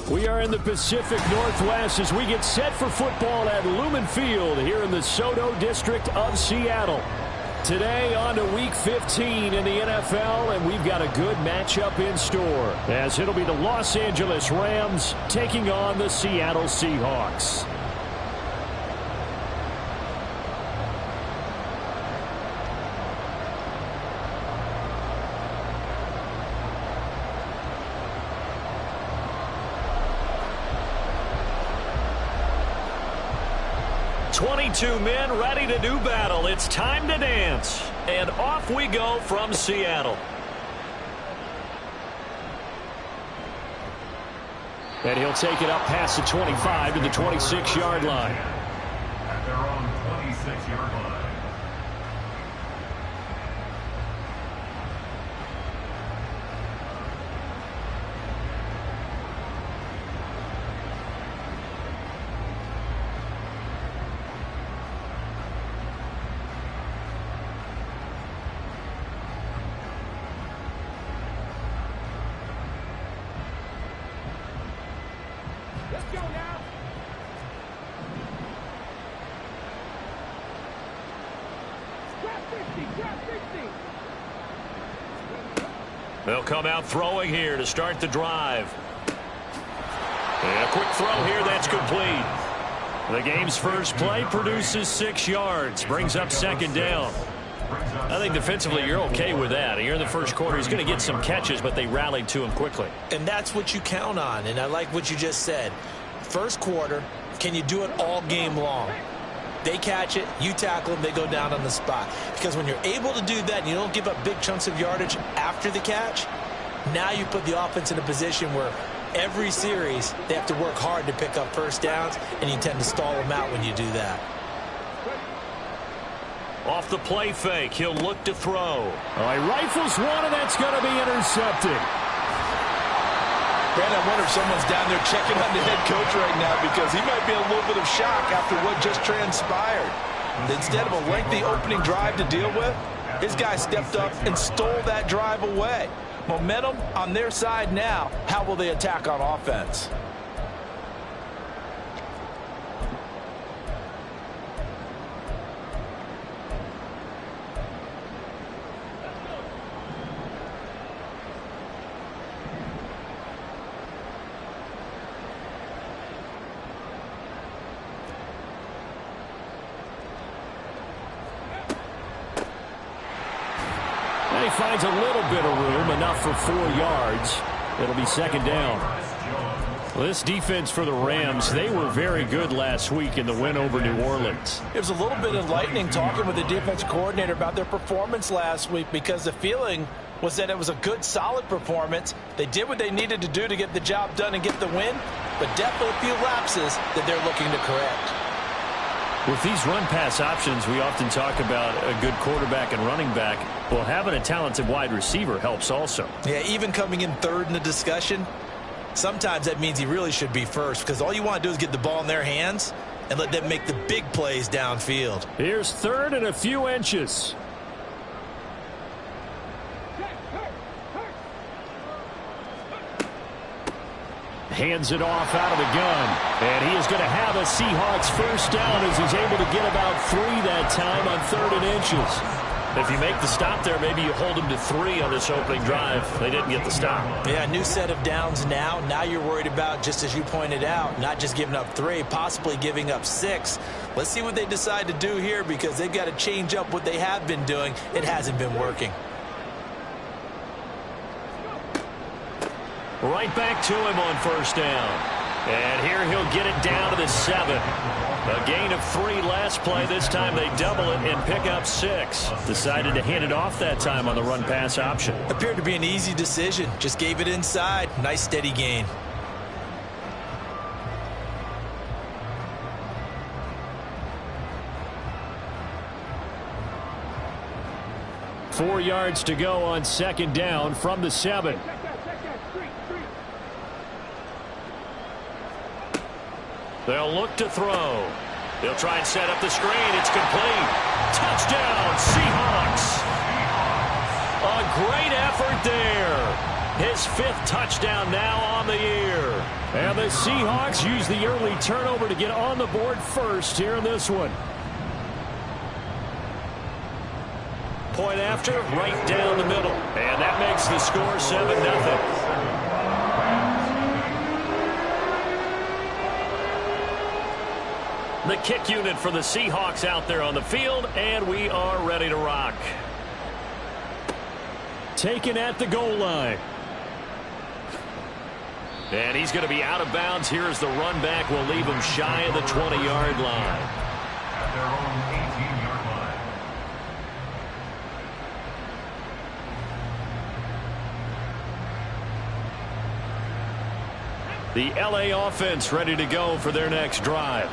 We are in the Pacific Northwest as we get set for football at Lumen Field here in the Soto District of Seattle. Today on to Week 15 in the NFL, and we've got a good matchup in store as it'll be the Los Angeles Rams taking on the Seattle Seahawks. "22 men ready to do battle. It's time to dance." And off we go from Seattle. And he'll take it up past the 25 to the 26-yard line. At their own 26-yard line. Let's go now. Grab 50, grab 50. They'll come out throwing here to start the drive. And a quick throw here, that's complete. The game's first play produces 6 yards, brings up second down. I think defensively you're okay with that. Here in the first quarter, he's going to get some catches, but they rallied to him quickly. And that's what you count on, and I like what you just said. First quarter, can you do it all game long? They catch it, you tackle them, they go down on the spot. Because when you're able to do that and you don't give up big chunks of yardage after the catch, now you put the offense in a position where every series they have to work hard to pick up first downs, and you tend to stall them out when you do that. Off the play fake, he'll look to throw. All right, rifles one, and that's going to be intercepted. Brad, I wonder if someone's down there checking on the head coach right now, because he might be in a little bit of shock after what just transpired. Instead of a lengthy opening drive to deal with, his guy stepped up and stole that drive away. Momentum on their side now. How will they attack on offense? And he finds a little bit of room, enough for 4 yards. It'll be second down. Well, this defense for the Rams, they were very good last week in the win over New Orleans. It was a little bit enlightening talking with the defense coordinator about their performance last week, because the feeling was that it was a good, solid performance. They did what they needed to do to get the job done and get the win, but definitely a few lapses that they're looking to correct. With these run-pass options, we often talk about a good quarterback and running back. Well, having a talented wide receiver helps also. Yeah, even coming in third in the discussion, sometimes that means he really should be first, because all you want to do is get the ball in their hands and let them make the big plays downfield. Here's third and a few inches. Hands it off out of the gun. And he is going to have a Seahawks first down as he's able to get about 3 that time on 3rd and inches. If you make the stop there, maybe you hold him to 3 on this opening drive. They didn't get the stop. Yeah, new set of downs now. Now you're worried about, just as you pointed out, not just giving up 3, possibly giving up 6. Let's see what they decide to do here, because they've got to change up what they have been doing. It hasn't been working. Right back to him on first down. And here he'll get it down to the 7. A gain of 3 last play. This time they double it and pick up 6. Decided to hand it off that time on the run-pass option. Appeared to be an easy decision. Just gave it inside. Nice steady gain. Four yards to go on second down from the 7. They'll look to throw. They'll try and set up the screen. It's complete. Touchdown, Seahawks. A great effort there. His 5th touchdown now on the year. And the Seahawks use the early turnover to get on the board first here in this one. Point after, right down the middle. And that makes the score 7-0. The kick unit for the Seahawks out there on the field, and we are ready to rock. Taken at the goal line. And he's going to be out of bounds here as the run back will leave him shy of the 20-yard line. At their own 18-yard line. The LA offense ready to go for their next drive.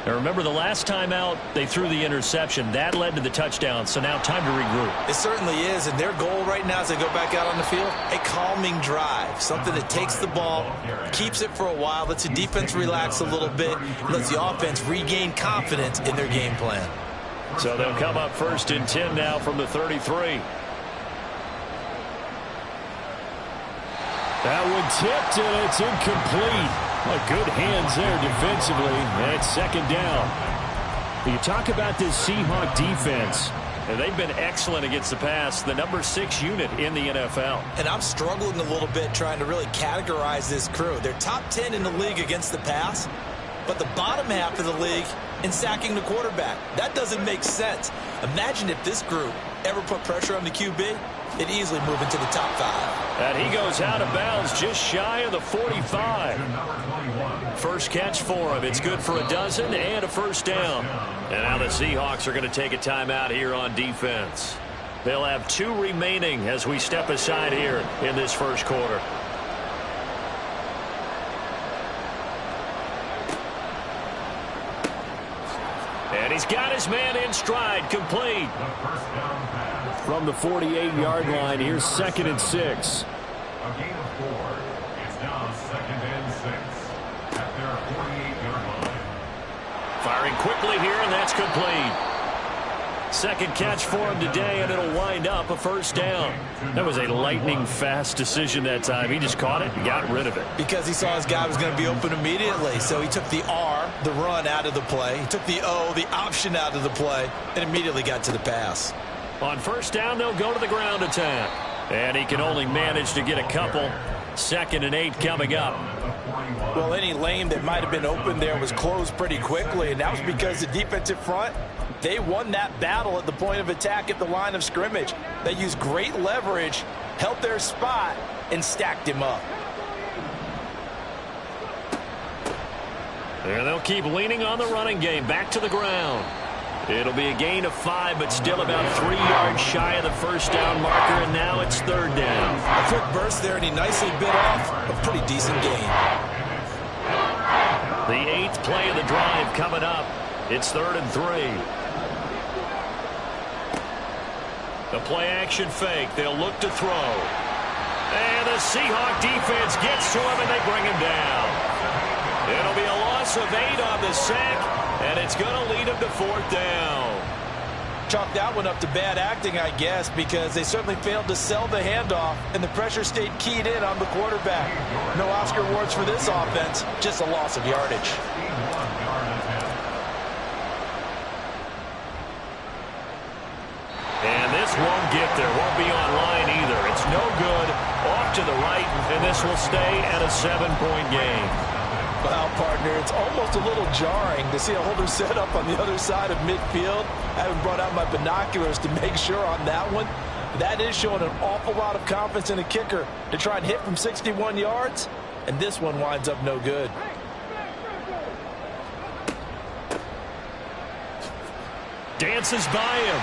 Now remember, the last time out, they threw the interception. That led to the touchdown, so now time to regroup. It certainly is, and their goal right now as they go back out on the field, a calming drive, something that takes the ball, keeps it for a while, lets the defense relax a little bit, lets the offense regain confidence in their game plan. So they'll come up 1st and 10 now from the 33. That one tipped, and it's incomplete. Good hands there defensively, and it's 2nd down. You talk about this Seahawk defense, and they've been excellent against the pass, the number 6 unit in the NFL. And I'm struggling a little bit trying to really categorize this crew. They're top 10 in the league against the pass, but the bottom half of the league in sacking the quarterback. That doesn't make sense. Imagine if this group ever put pressure on the QB, it'd easily move into the top 5. And he goes out of bounds just shy of the 45. First catch for him. It's good for a dozen and a 1st down. And now the Seahawks are going to take a timeout here on defense. They'll have 2 remaining as we step aside here in this 1st quarter. And he's got his man in stride, complete. From the 48-yard line, here's 2nd and 6. A gain of 4. It's now 2nd and 6 at their 48-yard line. Firing quickly here, and that's complete. 2nd catch for him today, and it'll wind up a 1st down. That was a lightning-fast decision that time. He just caught it and got rid of it. Because he saw his guy was going to be open immediately. So he took the R, the run, out of the play. He took the O, the option, out of the play, and immediately got to the pass. On 1st down, they'll go to the ground attack. And he can only manage to get a couple. 2nd and 8 coming up. Well, any lane that might have been open there was closed pretty quickly, and that was because the defensive front, they won that battle at the point of attack at the line of scrimmage. They used great leverage, held their spot, and stacked him up. And they'll keep leaning on the running game. Back to the ground. It'll be a gain of 5, but still about 3 yards shy of the 1st down marker, and now it's 3rd down. A quick burst there, and he nicely bit off a pretty decent gain. The 8th play of the drive coming up. It's 3rd and 3. The play-action fake. They'll look to throw. And the Seahawk defense gets to him, and they bring him down. It'll be a loss of 8 on the sack, and it's going to lead him to 4th down. Chalk that one up to bad acting, I guess, because they certainly failed to sell the handoff, and the pressure stayed keyed in on the quarterback. No Oscar awards for this offense, just a loss of yardage. And this won't get there, won't be online either. It's no good, off to the right, and this will stay at a 7-point game. Well, partner, it's almost a little jarring to see a holder set up on the other side of midfield. I haven't brought out my binoculars to make sure on that one. That is showing an awful lot of confidence in a kicker to try and hit from 61 yards, and this one winds up no good. Dances by him.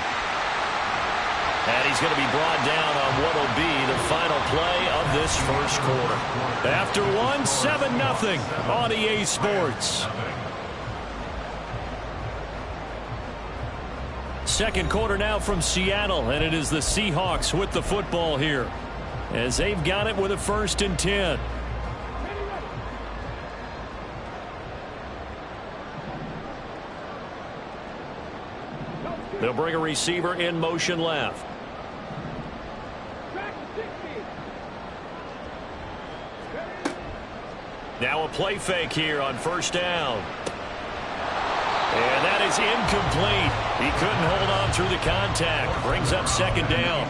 And he's going to be brought down on what will be the final play of this 1st quarter. After one, 7-0 on EA Sports. 2nd quarter now from Seattle, and it is the Seahawks with the football here as they've got it with a 1st and 10. They'll bring a receiver in motion left. Now a play fake here on first down. And that is incomplete. He couldn't hold on through the contact. Brings up second down.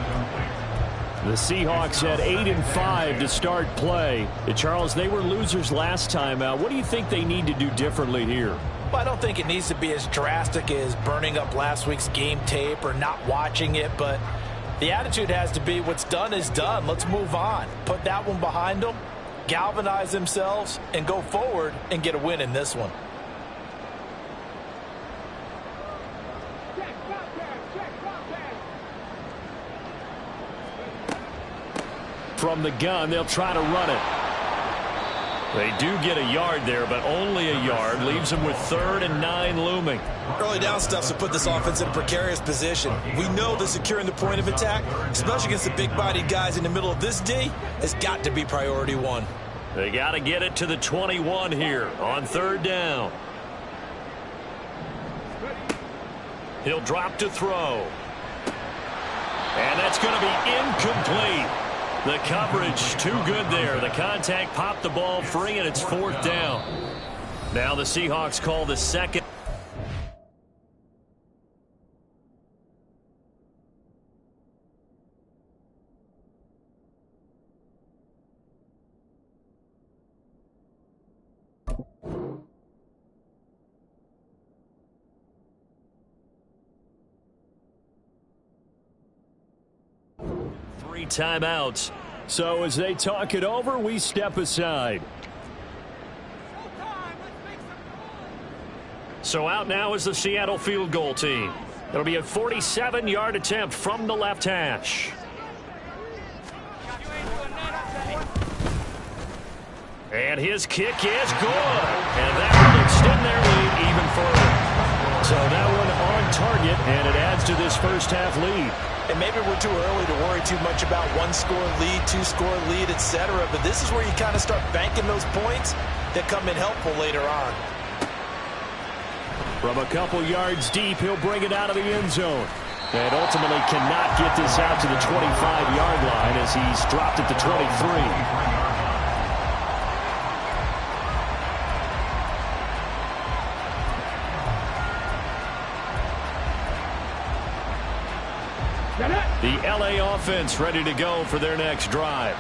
The Seahawks had 8 and 5 to start play. Charles, they were losers last time out. What do you think they need to do differently here? Well, I don't think it needs to be as drastic as burning up last week's game tape or not watching it, but the attitude has to be what's done is done. Let's move on. Put that one behind them, galvanize themselves, and go forward and get a win in this one. From the gun, they'll try to run it. They do get a yard there, but only a yard. Leaves them with 3rd and 9 looming. Early down stuff to put this offense in a precarious position. We know that securing the point of attack, especially against the big-bodied guys in the middle of this D, has got to be priority one. They got to get it to the 21 here on 3rd down. He'll drop to throw. And that's going to be incomplete. The coverage too good there. The contact popped the ball free, and it's 4th down. Now the Seahawks call the second. Timeouts. So as they talk it over, we step aside. So out now is the Seattle field goal team. It'll be a 47-yard attempt from the left hash. And his kick is good. And that will extend their lead even further. So that one on target, and it adds to this first half lead. And maybe we're too early to worry too much about 1-score lead, 2-score lead, etc. But this is where you kind of start banking those points that come in helpful later on. From a couple yards deep, he'll bring it out of the end zone. And ultimately cannot get this out to the 25-yard line as he's dropped at the 23. The LA offense ready to go for their next drive.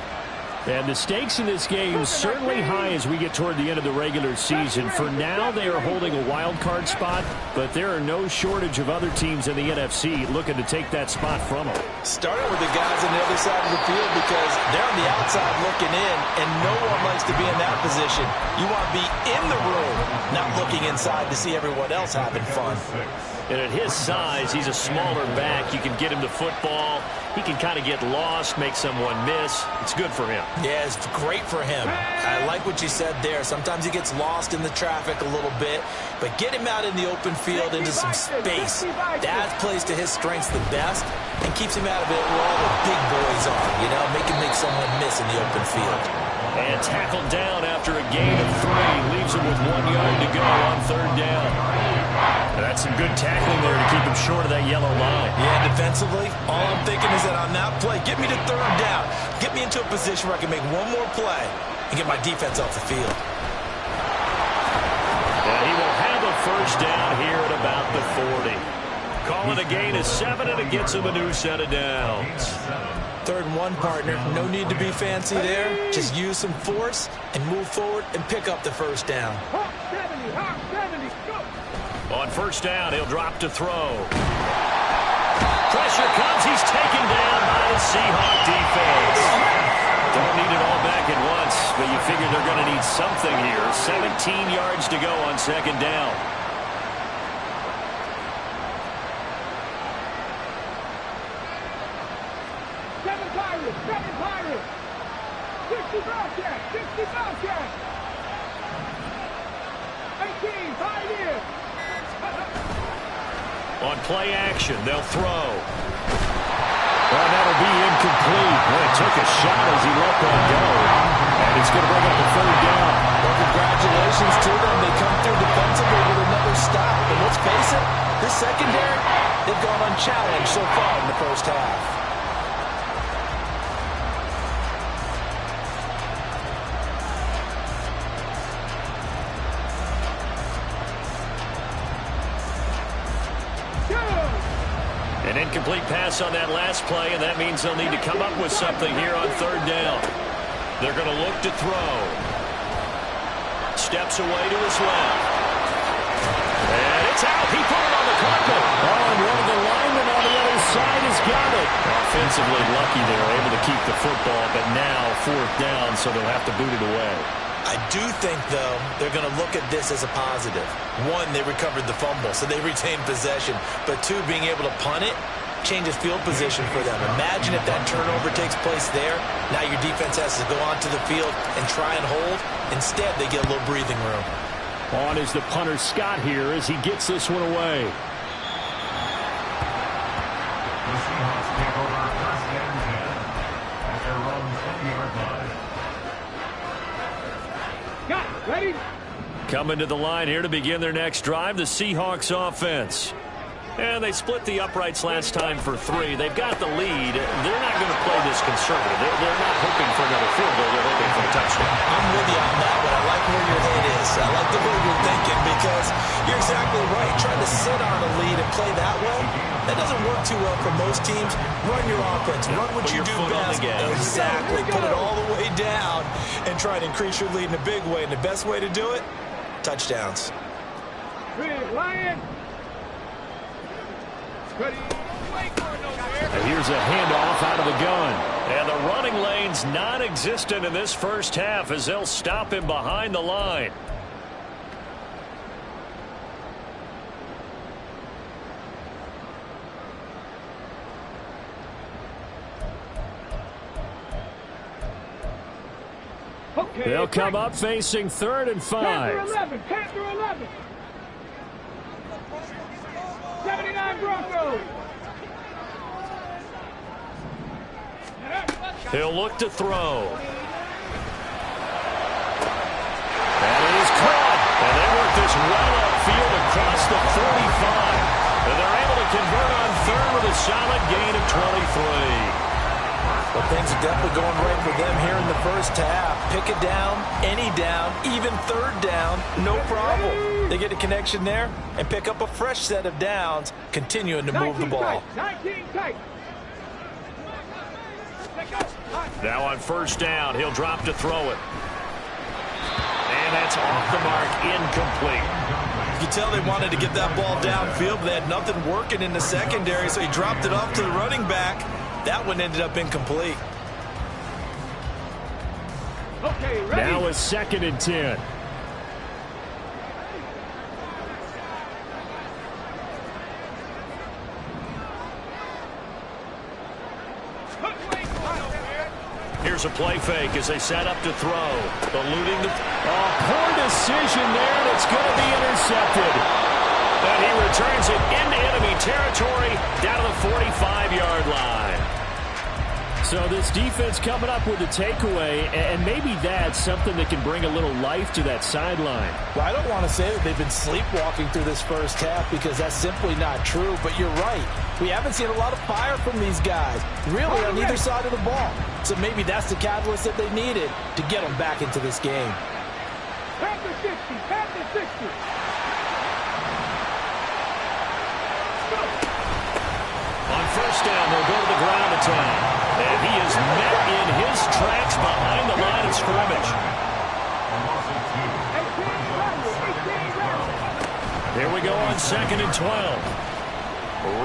And the stakes in this game certainly high as we get toward the end of the regular season. For now, they are holding a wild card spot, but there are no shortage of other teams in the NFC looking to take that spot from them. Starting with the guys on the other side of the field because they're on the outside looking in, and no one likes to be in that position. You want to be in the room, not looking inside to see everyone else having fun. And at his size, he's a smaller back. You can get him the football. He can kind of get lost, make someone miss. It's good for him. Yeah, it's great for him. I like what you said there. Sometimes he gets lost in the traffic a little bit, but get him out in the open field into some space. That plays to his strengths the best and keeps him out of it where all the big boys are, you know, make someone miss in the open field. And tackled down after a gain of 3. Leaves him with 1 yard to go on 3rd down. And that's some good tackling there to keep him short of that yellow line. Yeah, defensively, all I'm thinking is that on that play, get me to 3rd down. Get me into a position where I can make one more play and get my defense off the field. And he will have a first down here at about the 40. Call it a gain of 7, and it gets him a new set of downs. 3rd and 1, partner. No need to be fancy there. Just use some force and move forward and pick up the first down. Hawk 70, Hawk 70, go! On first down, he'll drop to throw. Pressure comes. He's taken down by the Seahawk defense. Don't need it all back at once, but you figure they're going to need something here. 17 yards to go on 2nd down. Seven Pirates! 60 Bobcats! 60 Bobcats! 18, 5 in! On play action, they'll throw. Well, that'll be incomplete. Well, it took a shot as he let that go. And it's going to bring up a 3rd down. Well, congratulations to them. They come through defensively with another stop. But let's face it, this secondary, they've gone unchallenged so far in the first half. An incomplete pass on that last play, and that means they'll need to come up with something here on third down. They're going to look to throw. Steps away to his left. And it's out. He put it on the carpet. Oh, and one of the linemen on the other side has got it. Offensively lucky they were able to keep the football, but now fourth down, so they'll have to boot it away. I do think, though, they're going to look at this as a positive. One, they recovered the fumble, so they retained possession. But two, being able to punt it changes field position for them. Imagine if that turnover takes place there. Now your defense has to go onto the field and try and hold. Instead, they get a little breathing room. On is the punter Scott here as he gets this one away. The Seahawks take over first and 10 at their own 20-yard line. Got it. Ready? Coming to the line here to begin their next drive, the Seahawks offense. And they split the uprights last time for 3. They've got the lead. They're not going to play this conservative. They're not hoping for another field goal. They're hoping for a touchdown. I'm with you on that one. I like where your head is. I like the way you're thinking because you're exactly right. Trying to sit on a lead and play that way, that doesn't work too well for most teams. Run your offense. Run what you do best. Exactly. Put it all the way down and try to increase your lead in a big way. And the best way to do it, touchdowns. Big Lion. Ready? And here's a handoff out of the gun. And the running lane's non-existent in this first half as they'll stop him behind the line. Okay, They'll come up facing 3rd and 5. Panther 11. 79 Broncos. He'll look to throw. That is caught. And they work this well upfield across the 45. And they're able to convert on 3rd with a solid gain of 23. Well, things are definitely going right for them here in the first half. Pick it down, any down, even 3rd down, no problem. They get a connection there and pick up a fresh set of downs, continuing to move the ball. 19 tight. Now on first down, he'll drop to throw it. And that's off the mark, incomplete. You can tell they wanted to get that ball downfield, but they had nothing working in the secondary, so he dropped it off to the running back. That one ended up incomplete. Okay, ready? Now it's 2nd and 10. Here's a play fake as they set up to throw. Eluding the... poor decision there, and it's going to be intercepted. And he returns it into enemy territory down to the 45-yard line. So this defense coming up with a takeaway, and maybe that's something that can bring a little life to that sideline. Well, I don't want to say that they've been sleepwalking through this first half because that's simply not true, but you're right. We haven't seen a lot of fire from these guys, really on either side of the ball. So maybe that's the catalyst that they needed to get them back into this game. Panther 60. Panther 60. On first down, they'll go to the ground attack. And he is met in his tracks behind the line of scrimmage. Here we go on 2nd and 12.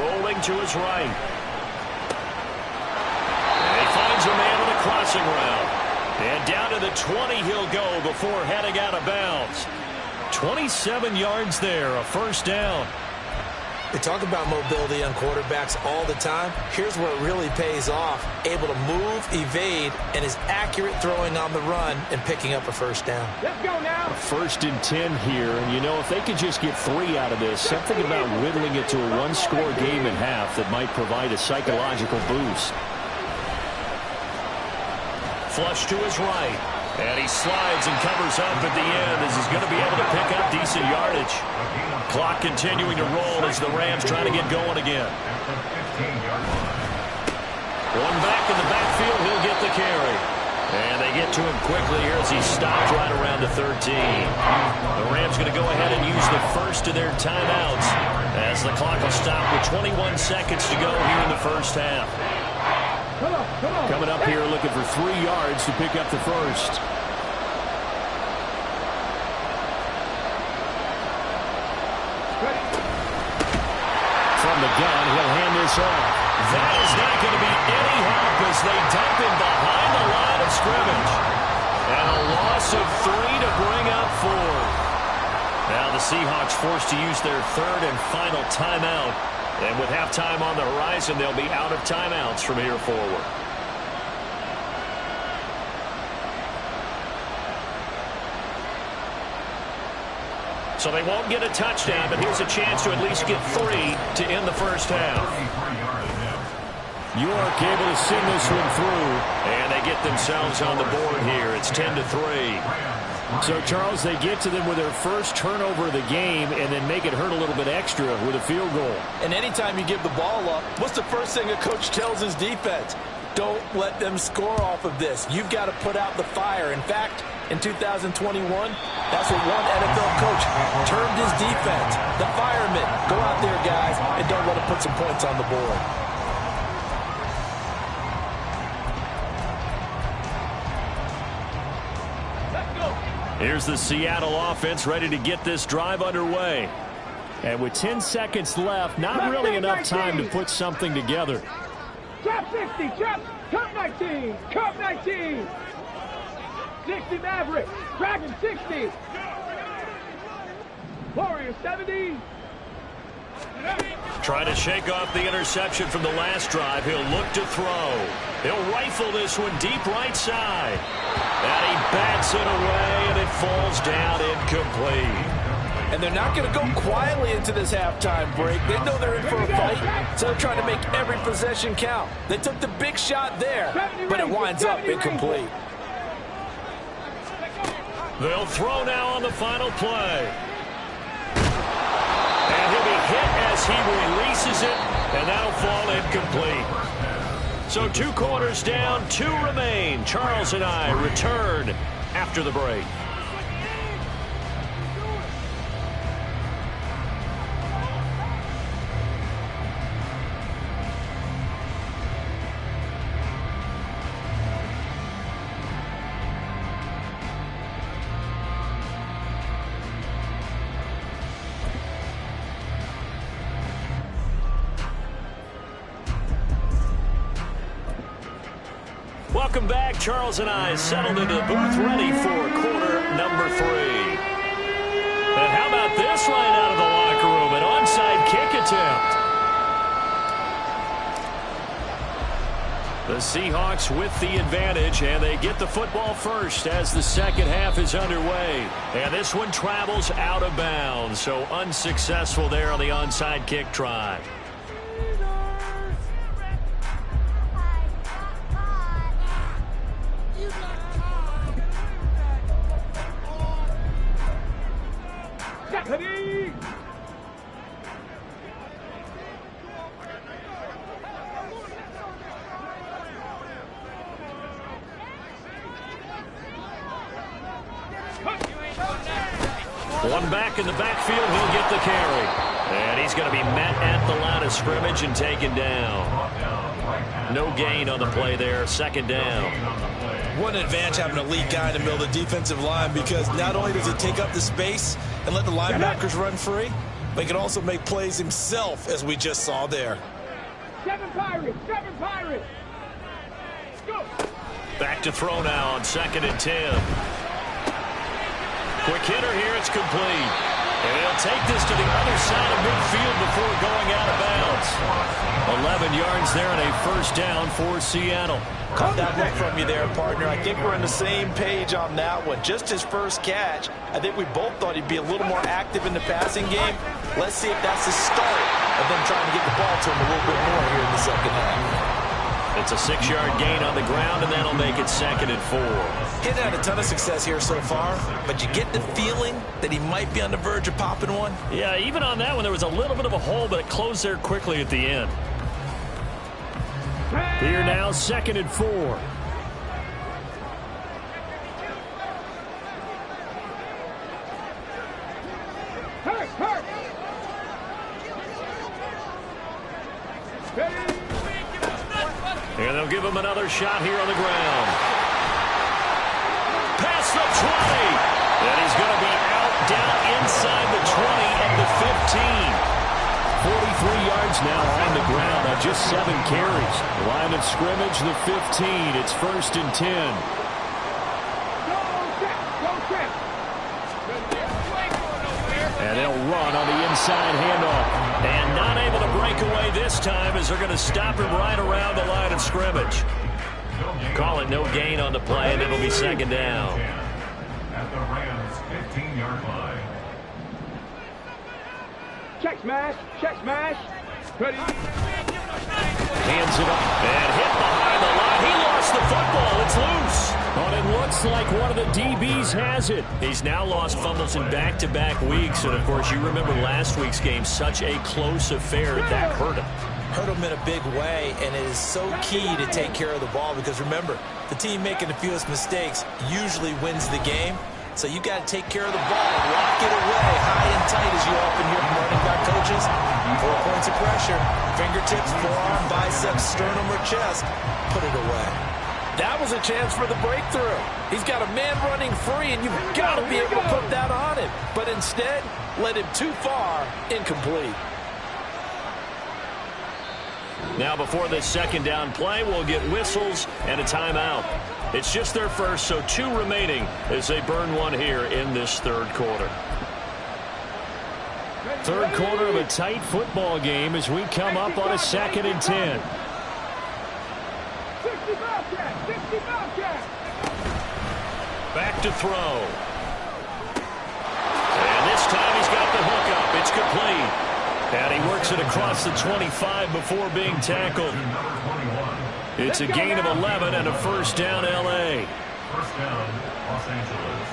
Rolling to his right. And he finds a man on the crossing route. And down to the 20 he'll go before heading out of bounds. 27 yards there, a first down. We talk about mobility on quarterbacks all the time. Here's where it really pays off. Able to move, evade, and is accurate throwing on the run and picking up a first down. Let's go now. 1st and 10 here. And, you know, if they could just get 3 out of this, something about whittling it to a one-score game at half that might provide a psychological boost. Flush to his right. And he slides and covers up at the end as he's going to be able to pick up decent yardage. Clock continuing to roll as the Rams try to get going again. One back in the backfield, he'll get the carry. And they get to him quickly here as he stops right around the 13. The Rams going to go ahead and use the first of their timeouts As the clock will stop with 21 seconds to go here in the first half. Coming up here looking for 3 yards to pick up the first. From the gun, he'll hand this off. That is not going to be any help as they dump him behind the line of scrimmage. And a loss of 3 to bring up 4. Now the Seahawks forced to use their 3rd and final timeout. And with halftime on the horizon, they'll be out of timeouts from here forward. So they won't get a touchdown, but here's a chance to at least get 3 to end the first half. York able to send this one through, and they get themselves on the board here. It's 10-3. So, Charles, they get to them with their first turnover of the game and then make it hurt a little bit extra with a field goal. And anytime you give the ball up, what's the first thing a coach tells his defense? Don't let them score off of this. You've got to put out the fire. In fact, in 2021, that's what one NFL coach termed his defense. The firemen. Go out there, guys, and don't let them put some points on the board. Here's the Seattle offense ready to get this drive underway. And with 10 seconds left, not really enough time to put something together. Trap 60, trap, cut 19, cut 19. 60 Maverick, Dragon 60. Warrior 70. Trying to shake off the interception from the last drive. He'll look to throw. He'll rifle this one deep right side. And he bats it away, and it falls down incomplete. And they're not going to go quietly into this halftime break. They know they're in for a fight, so they're trying to make every possession count. They took the big shot there, but it winds up incomplete. They'll throw now on the final play. And he'll be hit as he releases it, and that'll fall incomplete. So 2 quarters down, 2 remain. Charles and I return after the break. Welcome back. Charles and I settled into the booth ready for quarter number 3. And how about this right out of the locker room? An onside kick attempt. The Seahawks with the advantage, and they get the football first as the second half is underway. And this one travels out of bounds, so unsuccessful there on the onside kick try. One back in the backfield, he'll get the carry. And he's going to be met at the line of scrimmage and taken down. No gain on the play there, second down. What an advantage having a lead guy in the middle of the defensive line, because not only does he take up the space and let the linebackers run free, but he can also make plays himself, as we just saw there. 7 Pirates, 7 Pirates. Go. Back to throw now on 2nd and 10. Quick hitter here, it's complete. And he'll take this to the other side of midfield before going out of bounds. 11 yards there and a first down for Seattle. Caught that look from you there, partner. I think we're on the same page on that one. Just his first catch. I think we both thought he'd be a little more active in the passing game. Let's see if that's the start of them trying to get the ball to him a little bit more here in the second half. It's a 6-yard gain on the ground, and that'll make it 2nd and 4. He hasn't had a ton of success here so far, but you get the feeling that he might be on the verge of popping one. Yeah, even on that one, there was a little bit of a hole, but it closed there quickly at the end. Here now, 2nd and 4. And they'll give him another shot here on the ground. Past the 20. And he's going to be out down inside the 20 at the 15. 43 yards now on the ground on just 7 carries. Line of scrimmage, the 15. It's 1st and 10. And they'll run on the inside handoff. And not able to break away this time as they're going to stop him right around the line of scrimmage. Call it no gain on the play, and it'll be 2nd down. At the Rams' 15-yard line. Check smash. Check smash. Ready. Hands it up and hit behind the line. He lost the football. It's loose. But it looks like one of the DBs has it. He's now lost fumbles in back-to-back weeks. And, of course, you remember last week's game, such a close affair. That hurt him. Hurt him in a big way, and it is so key to take care of the ball because, remember, the team making the fewest mistakes usually wins the game. So you got to take care of the ball, lock it away high and tight, as you often hear from running back coaches. 4 points of pressure, fingertips, forearm, biceps, sternum, or chest. Put it away. That was a chance for the breakthrough. He's got a man running free, and you've got to be able to put that on him. But instead, led him too far, incomplete. Now before this 2nd down play, we'll get whistles and a timeout. It's just their first, so 2 remaining as they burn one here in this 3rd quarter. 3rd quarter of a tight football game as we come up on a 2nd and 10. 65 catch. 65 catch. Back to throw. And this time he's got the hook up. It's complete. And he works it across the 25 before being tackled. It's a gain of 11 and a 1st down, L.A. 1st down, Los Angeles.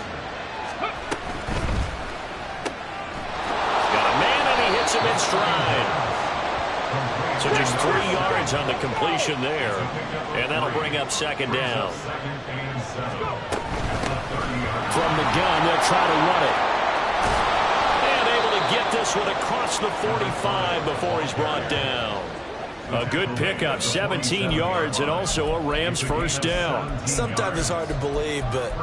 Got a man and he hits him in stride. So just 3 yards on the completion there. And that'll bring up 2nd down. From the gun, they'll try to run it. And able to get this one across the 45 before he's brought down. A good pickup, 17 yards, and also a Rams 1st down. Sometimes it's hard to believe, but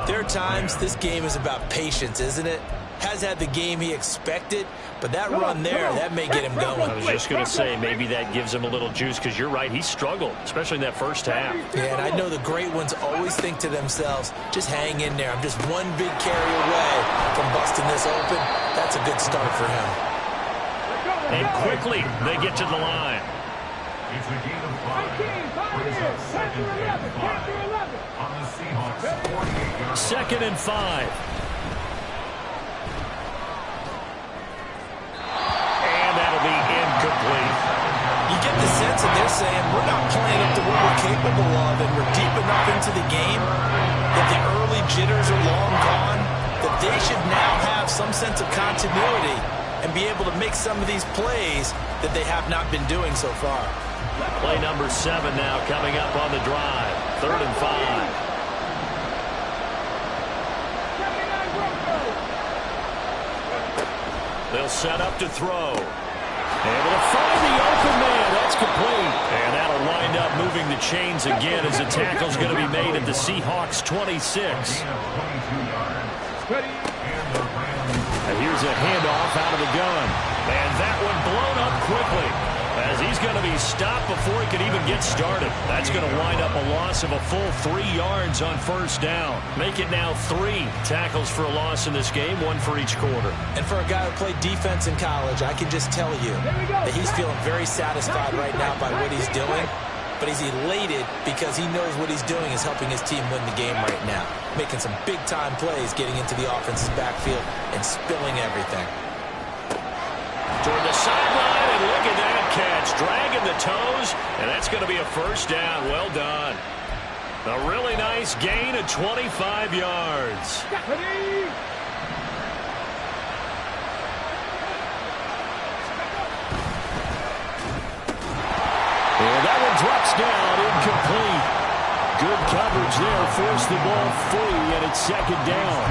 there are times this game is about patience, isn't it? Has had the game he expected, but that run there, that may get him going. I was just going to say, maybe that gives him a little juice, because you're right, he struggled, especially in that 1st half. Yeah, and I know the great ones always think to themselves, just hang in there. I'm just one big carry away from busting this open. That's a good start for him. And quickly, they get to the line. It's a gain of 5. Brings up 2nd and 5 on the Seahawks' 48-yard 2nd and 5. And that'll be incomplete. You get the sense that they're saying we're not playing up to what we're capable of, and we're deep enough into the game that the early jitters are long gone, that they should now have some sense of continuity and be able to make some of these plays that they have not been doing so far. Play number 7 now coming up on the drive. 3rd and 5. They'll set up to throw. Able to find the open man. That's complete. And that'll wind up moving the chains again as the tackle's going to be made at the Seahawks 26. And here's a handoff out of the gun. And that one blown up quickly as he's going to be stopped before he can even get started. That's going to wind up a loss of a full 3 yards on 1st down. Make it now 3 tackles for a loss in this game, 1 for each quarter. And for a guy who played defense in college, I can just tell you that he's feeling very satisfied right now by what he's doing. But he's elated because he knows what he's doing is helping his team win the game right now. Making some big-time plays, getting into the offense's backfield and spilling everything. Toward the sideline, and look at that catch. Dragging the toes, and that's going to be a 1st down. Well done. A really nice gain of 25 yards. And that one drops down, incomplete. Good coverage there, forced the ball free, and it's 2nd down.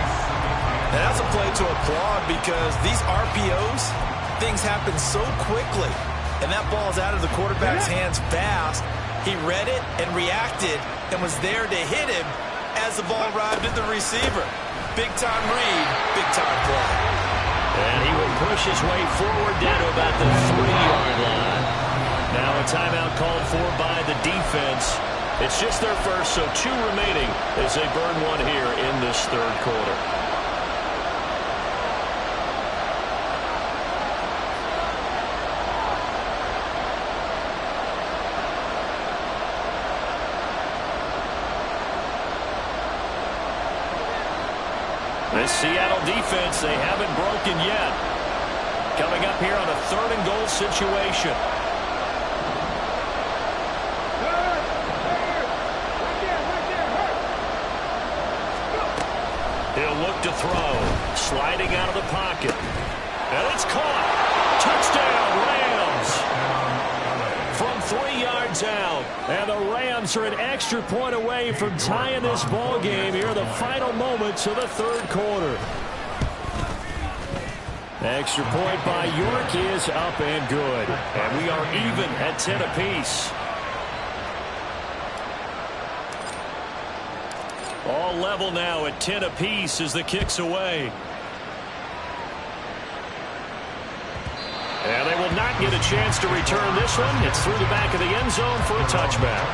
Now that's a play to applaud because these RPOs, things happen so quickly. and that ball's out of the quarterback's hands fast. He read it and reacted and was there to hit him as the ball arrived at the receiver. Big-time read, big-time play. And he will push his way forward down to about the 3-yard line. Now a timeout called for by the defense. It's just their first, so 2 remaining as they burn one here in this third quarter. This Seattle defense, they haven't broken yet. Coming up here on a 3rd and goal situation. He'll look to throw. Sliding out of the pocket. And it's caught. Touchdown, Rams. From 3 yards out. And the Rams are an extra point away from tying this ball game here in the final moments of the third quarter. Extra point by York is up and good. And we are even at 10 apiece. All level now at 10 apiece as the kick's away. And they will not get a chance to return this one. It's through the back of the end zone for a touchback.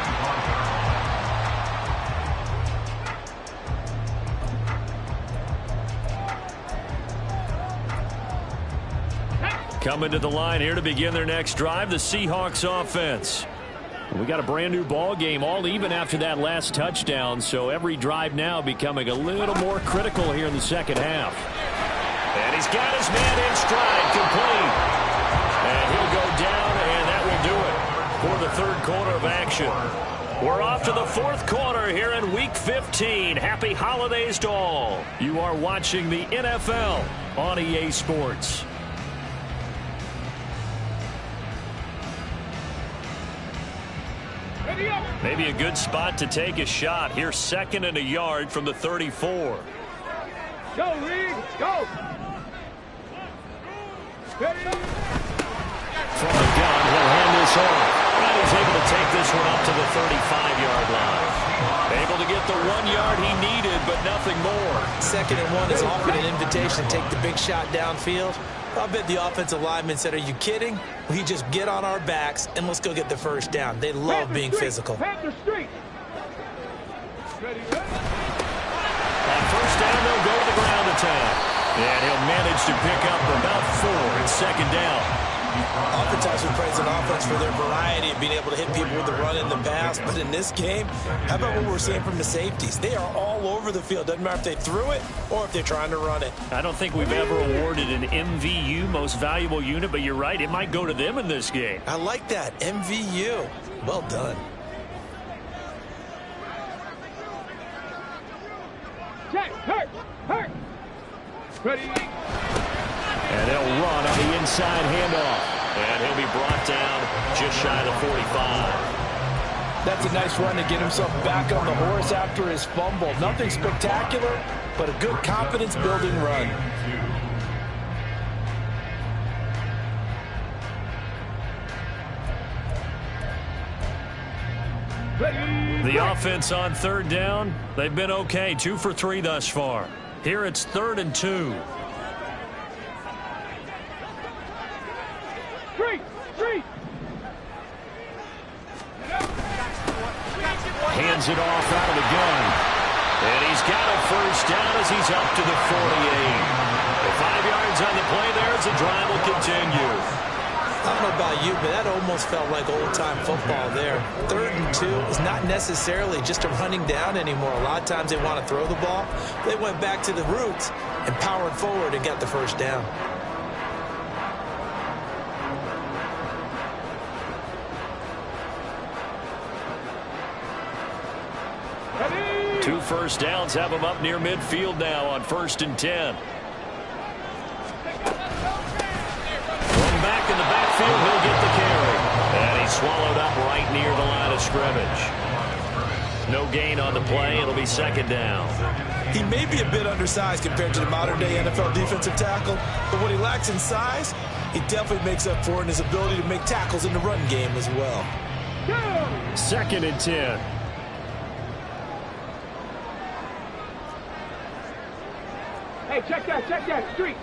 Coming to the line here to begin their next drive, the Seahawks offense. We got a brand new ball game, all even after that last touchdown, so every drive now becoming a little more critical here in the second half. And he's got his man in stride, complete. And he'll go down, and that will do it for the third quarter of action. We're off to the fourth quarter here in Week 15. Happy holidays to all. You are watching the NFL on EA Sports. Maybe a good spot to take a shot. Here, 2nd and a yard from the 34. Go, Reed, go! From the gun, he'll hand this off. And he's able to take this one up to the 35-yard line. Able to get the 1 yard he needed, but nothing more. 2nd and 1 is often an invitation to take the big shot downfield. I bet the offensive lineman said, are you kidding? We just get on our backs and let's go get the first down. They love being physical. On first down, they'll go to the ground attack. And he'll manage to pick up about 4 and 2nd down. Oftentimes we praise an offense for their variety of being able to hit people with the run and the pass. But in this game, how about what we're seeing from the safeties? They are all over the field. Doesn't matter if they threw it or if they're trying to run it. I don't think we've ever awarded an MVU, most valuable unit, but you're right. It might go to them in this game. I like that. MVU. Well done. Check, hurt. Ready. And they'll run on the inside handoff. And he'll be brought down just shy of the 45. That's a nice run to get himself back on the horse after his fumble. Nothing spectacular, but a good confidence-building run. The offense on 3rd down, they've been okay. 2 for 3 thus far. Here it's 3rd and 2. Hands it off out of the gun. And he's got a first down as he's up to the 48. 5 yards on the play there as the drive will continue. I don't know about you, but that almost felt like old-time football there. 3rd and 2 is not necessarily just a running down anymore. A lot of times they want to throw the ball. They went back to the roots and powered forward and got the first down. Ready. 2 first downs have him up near midfield now on 1st and 10. Back in the backfield, he'll get the carry. And he's swallowed up right near the line of scrimmage. No gain on the play. It'll be 2nd down. He may be a bit undersized compared to the modern-day NFL defensive tackle, but what he lacks in size, He definitely makes up for it in his ability to make tackles in the run game as well. 2nd and 10. Hey, check that. Street.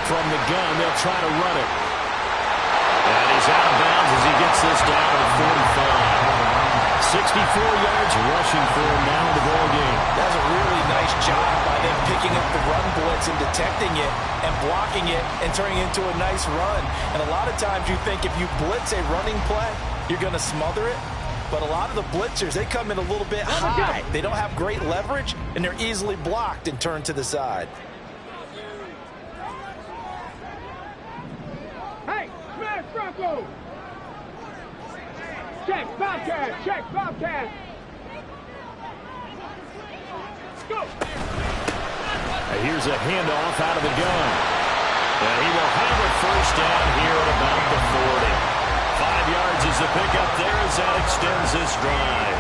From the gun, they'll try to run it. And he's out of bounds as he gets this down to the 45. 64 yards rushing for him now in the ball game. That's a really nice job by them picking up the run blitz and detecting it and blocking it and turning it into a nice run. And a lot of times you think if you blitz a running play, you're going to smother it. But a lot of the blitzers, they come in a little bit high. They don't have great leverage, and they're easily blocked and turned to the side. Hey, smash Bronco! Check Bobcat! Go! Here's a handoff out of the gun. And he will have a first down here at about the 40. 5 yards is the pickup there as that extends this drive.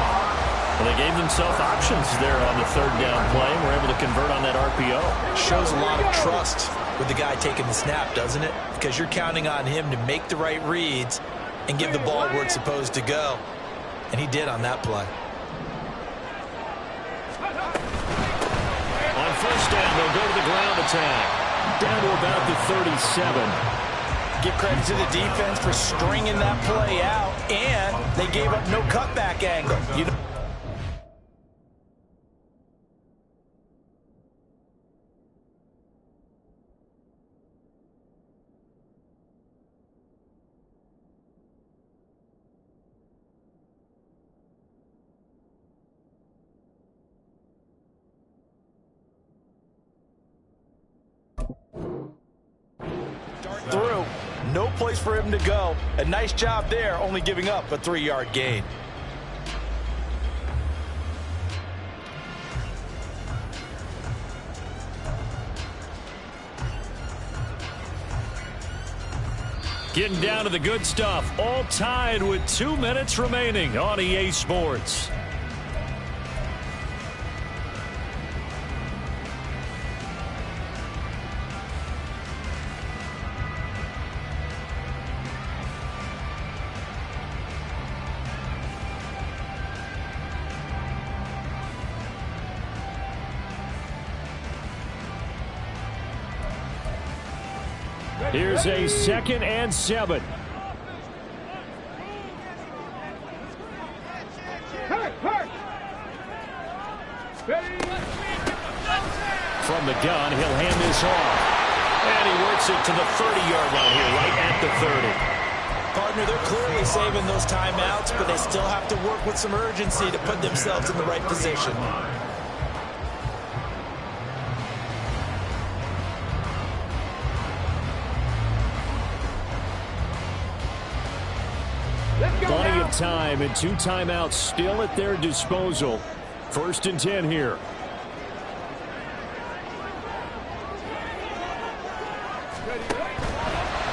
Well, they gave themselves options there on the 3rd down play and were able to convert on that RPO. Shows a lot of trust with the guy taking the snap, doesn't it? Because you're counting on him to make the right reads and give the ball where it's supposed to go. And he did on that play. On first down, they'll go to the ground attack. Down to about the 37. Give credit to the defense for stringing that play out, and they gave up no cutback angle. You know, through. No place for him to go. A nice job there, only giving up a 3-yard gain. Getting down to the good stuff. All tied with 2 minutes remaining on EA Sports. Here's a 2nd and 7. From the gun, he'll hand this off. And he works it to the 30-yard line here, right at the 30. Partner, they're clearly saving those timeouts, but they still have to work with some urgency to put themselves in the right position. Plenty of time and 2 timeouts still at their disposal. 1st and 10 here.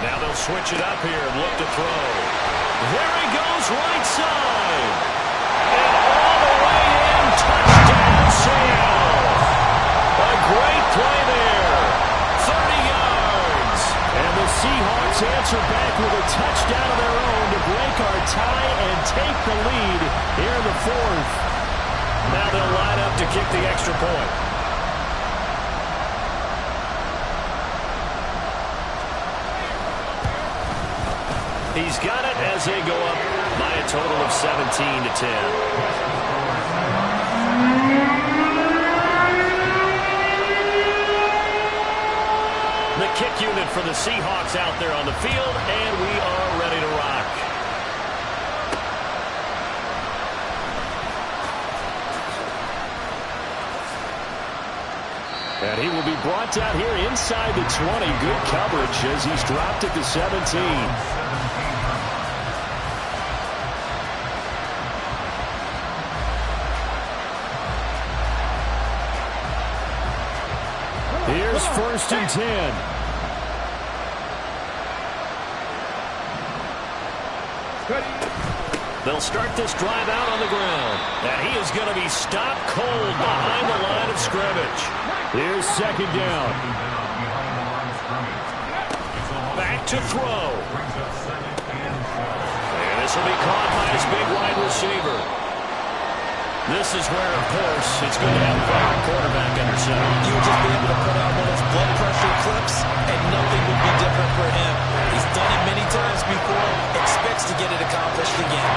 Now they'll switch it up here and look to throw. There he goes, right side. And all the way in, touchdown Seattle. A great play there. 30 yards. And the Seahawks answer back with a touchdown of their own to break our tie and take the lead here in the 4th. Now they'll line up to kick the extra point. He's got it as they go up by a total of 17-10. The kick unit for the Seahawks out there on the field, and we are ready to rock. And he will be brought down here inside the 20. Good coverage as he's dropped at the 17. Here's 1st and 10. They'll start this drive out on the ground. And he is going to be stopped cold behind the line of scrimmage. Here's second down. Back to throw. And this will be caught by his big wide receiver. This is where, of course, it's good to have a veteran quarterback under center. You would just be able to put on one of those blood pressure clips, and nothing would be different for him. He's done it many times before, expects to get it accomplished again.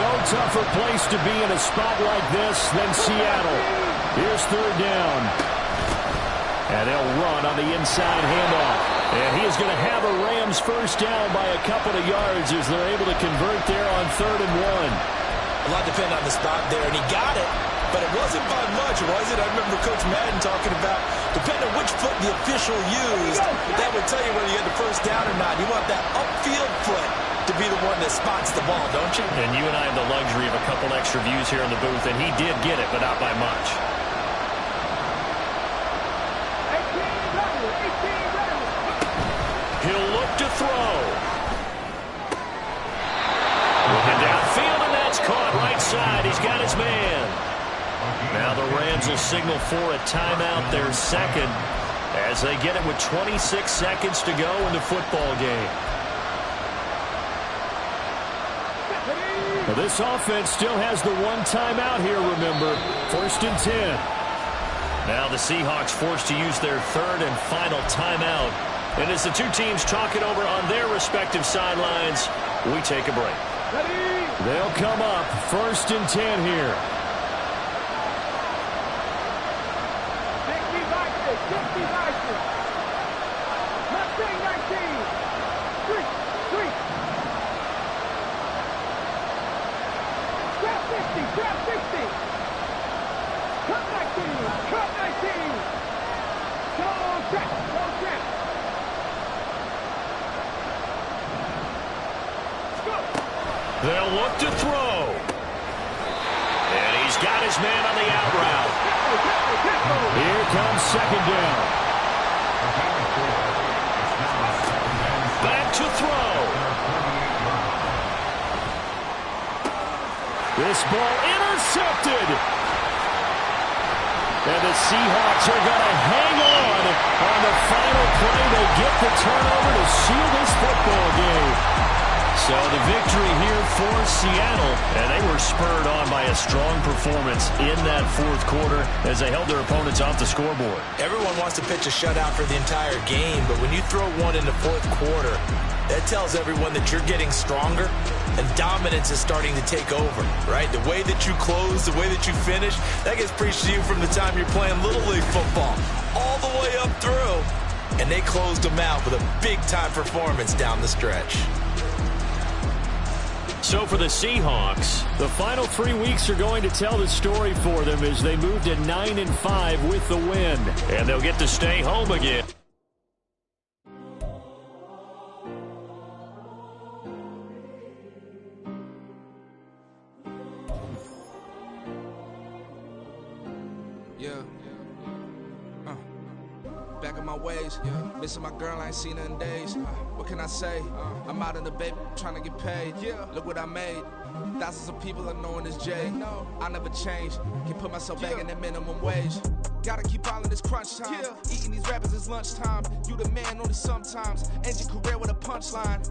No tougher place to be in a spot like this than Seattle. Here's third down. And they'll run on the inside handoff. And he is going to have a Rams first down by a couple of yards as they're able to convert there on 3rd and 1. A lot depended on the spot there, and he got it, but it wasn't by much, was it? I remember Coach Madden talking about, depending on which foot the official used, that would tell you whether you had the first down or not. You want that upfield foot to be the one that spots the ball, don't you? And you and I have the luxury of a couple extra views here in the booth, and he did get it, but not by much. He'll look to throw. Looking downfield, and that's caught right side. He's got his man. Now the Rams will signal for a timeout, their second, as they get it with 26 seconds to go in the football game. Well, this offense still has the one timeout here, remember. 1st and 10. Now the Seahawks forced to use their third and final timeout. And as the two teams talk it over on their respective sidelines, we take a break. They'll come up 1st and 10 here. 60. They'll look to throw. And he's got his man on the out route. Here comes second down. Back to throw. This ball intercepted. And the Seahawks are going to hang on the final play. They get the turnover to seal this football game. So the victory here for Seattle, and they were spurred on by a strong performance in that 4th quarter as they held their opponents off the scoreboard. Everyone wants to pitch a shutout for the entire game, but when you throw one in the 4th quarter, that tells everyone that you're getting stronger and dominance is starting to take over, right? The way that you close, the way that you finish, that gets preached to you from the time you're playing Little League football all the way up through, and they closed them out with a big-time performance down the stretch. So for the Seahawks, the final 3 weeks are going to tell the story for them as they move to 9-5 with the win. And they'll get to stay home again. Back in my ways, missing my girl, I ain't seen her in days. What can I say? I'm out in the baby, trying to get paid. Look what I made. Thousands of people are knowing this Jay. I never change. Can put myself back in that minimum wage. Gotta keep all in this crunch time. Eating these rappers is lunchtime. You the man only sometimes. End your career with a punchline.